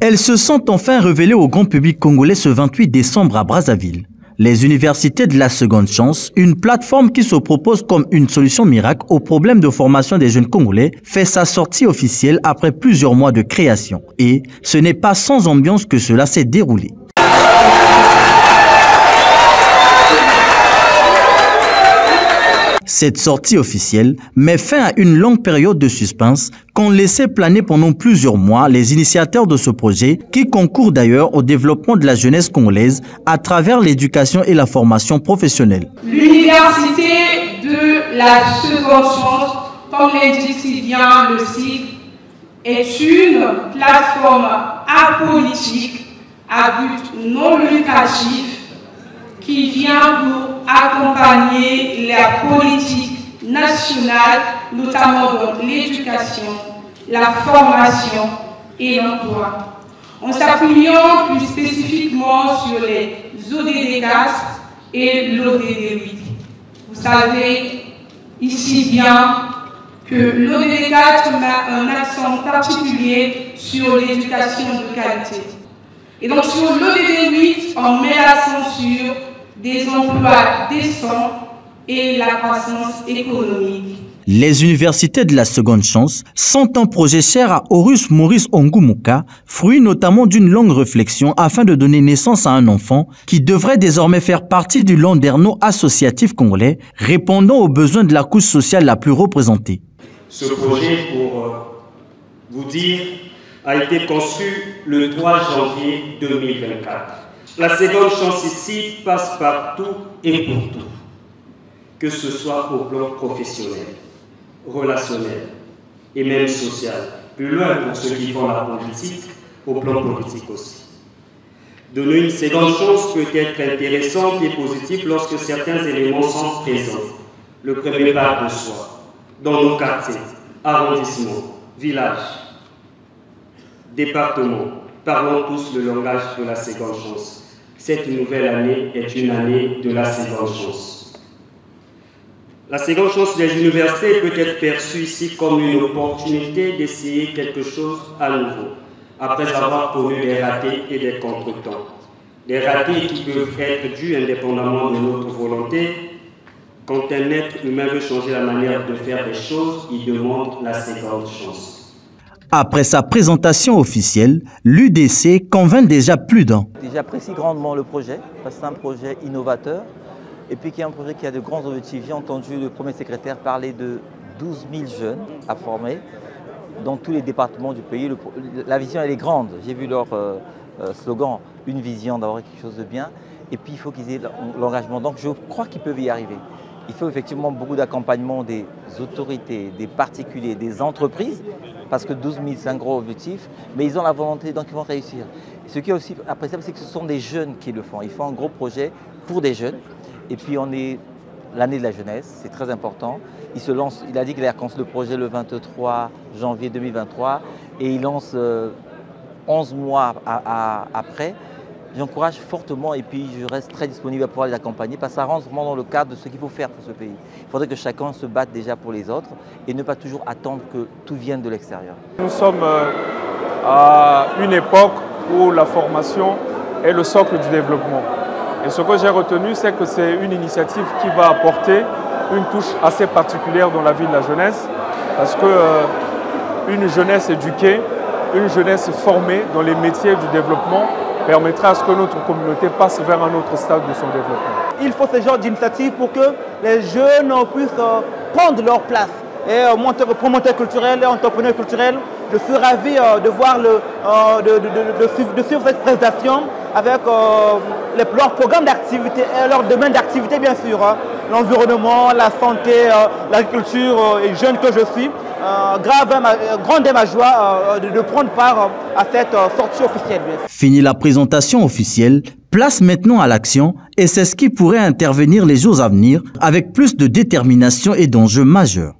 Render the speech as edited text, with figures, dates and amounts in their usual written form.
Elles se sont enfin révélées au grand public congolais ce 28 décembre à Brazzaville. Les universités de la seconde chance, une plateforme qui se propose comme une solution miracle aux problèmes de formation des jeunes Congolais, fait sa sortie officielle après plusieurs mois de création. Et ce n'est pas sans ambiance que cela s'est déroulé. Cette sortie officielle met fin à une longue période de suspense qu'ont laissé planer pendant plusieurs mois les initiateurs de ce projet qui concourt d'ailleurs au développement de la jeunesse congolaise à travers l'éducation et la formation professionnelle. L'université de la seconde chance, comme l'indique si bien le site, est une plateforme apolitique à but non lucratif qui vient pour accompagner la politique nationale, notamment dans l'éducation, la formation et l'emploi. En s'appuyant plus spécifiquement sur les ODD4 et l'ODD8. Vous savez ici bien que l'ODD4 a un accent particulier sur l'éducation de qualité. Et donc sur l'ODD8, on met l'accent sur des emplois décents et la croissance économique. Les universités de la seconde chance sont un projet cher à Horus Maurice Ongumuka, fruit notamment d'une longue réflexion afin de donner naissance à un enfant qui devrait désormais faire partie du landerneau associatif congolais, répondant aux besoins de la couche sociale la plus représentée. Ce projet, pour vous dire, a été conçu le 3 janvier 2024. La seconde chance ici passe par tout et pour tout, que ce soit au plan professionnel, relationnel et même social. Plus loin pour ceux qui font la politique, au plan politique aussi. Donner une seconde chance peut être intéressante et positive lorsque certains éléments sont présents. Le premier pas de soi, dans nos quartiers, arrondissements, villages, départements, parlons tous le langage de la seconde chance. Cette nouvelle année est une année de la seconde chance. La seconde chance des universités peut être perçue ici comme une opportunité d'essayer quelque chose à nouveau, après avoir connu des ratés et des contretemps. Des ratés qui peuvent être dus indépendamment de notre volonté. Quand un être humain veut changer la manière de faire des choses, il demande la seconde chance. Après sa présentation officielle, l'UDC convainc déjà plus d'un. J'apprécie grandement le projet, parce que c'est un projet innovateur et puis qui est un projet qui a de grands objectifs. J'ai entendu le premier secrétaire parler de 12 000 jeunes à former dans tous les départements du pays. La vision, elle est grande. J'ai vu leur slogan, une vision d'avoir quelque chose de bien. Et puis il faut qu'ils aient l'engagement. Donc je crois qu'ils peuvent y arriver. Il faut effectivement beaucoup d'accompagnement des autorités, des particuliers, des entreprises, parce que 12 000 c'est un gros objectif, mais ils ont la volonté, donc ils vont réussir. Ce qui est aussi appréciable, c'est que ce sont des jeunes qui le font. Ils font un gros projet pour des jeunes, et puis on est l'année de la jeunesse, c'est très important. Il a dit qu'il allait commencer le projet le 23 janvier 2023, et il lance 11 mois après. J'encourage fortement et puis je reste très disponible à pouvoir les accompagner parce que ça rentre vraiment dans le cadre de ce qu'il faut faire pour ce pays. Il faudrait que chacun se batte déjà pour les autres et ne pas toujours attendre que tout vienne de l'extérieur. Nous sommes à une époque où la formation est le socle du développement. Et ce que j'ai retenu, c'est que c'est une initiative qui va apporter une touche assez particulière dans la vie de la jeunesse parce qu'une jeunesse éduquée, une jeunesse formée dans les métiers du développement permettra à ce que notre communauté passe vers un autre stade de son développement. Il faut ce genre d'initiative pour que les jeunes puissent prendre leur place. Et promoteur culturel et entrepreneur culturel, je suis ravi de voir de suivre cette présentation avec leur programme d'activité et leur domaine d'activité bien sûr. L'environnement, la santé, l'agriculture et jeune que je suis. Grande est ma joie de prendre part à cette sortie officielle. Fini la présentation officielle, place maintenant à l'action et c'est ce qui pourrait intervenir les jours à venir avec plus de détermination et d'enjeux majeurs.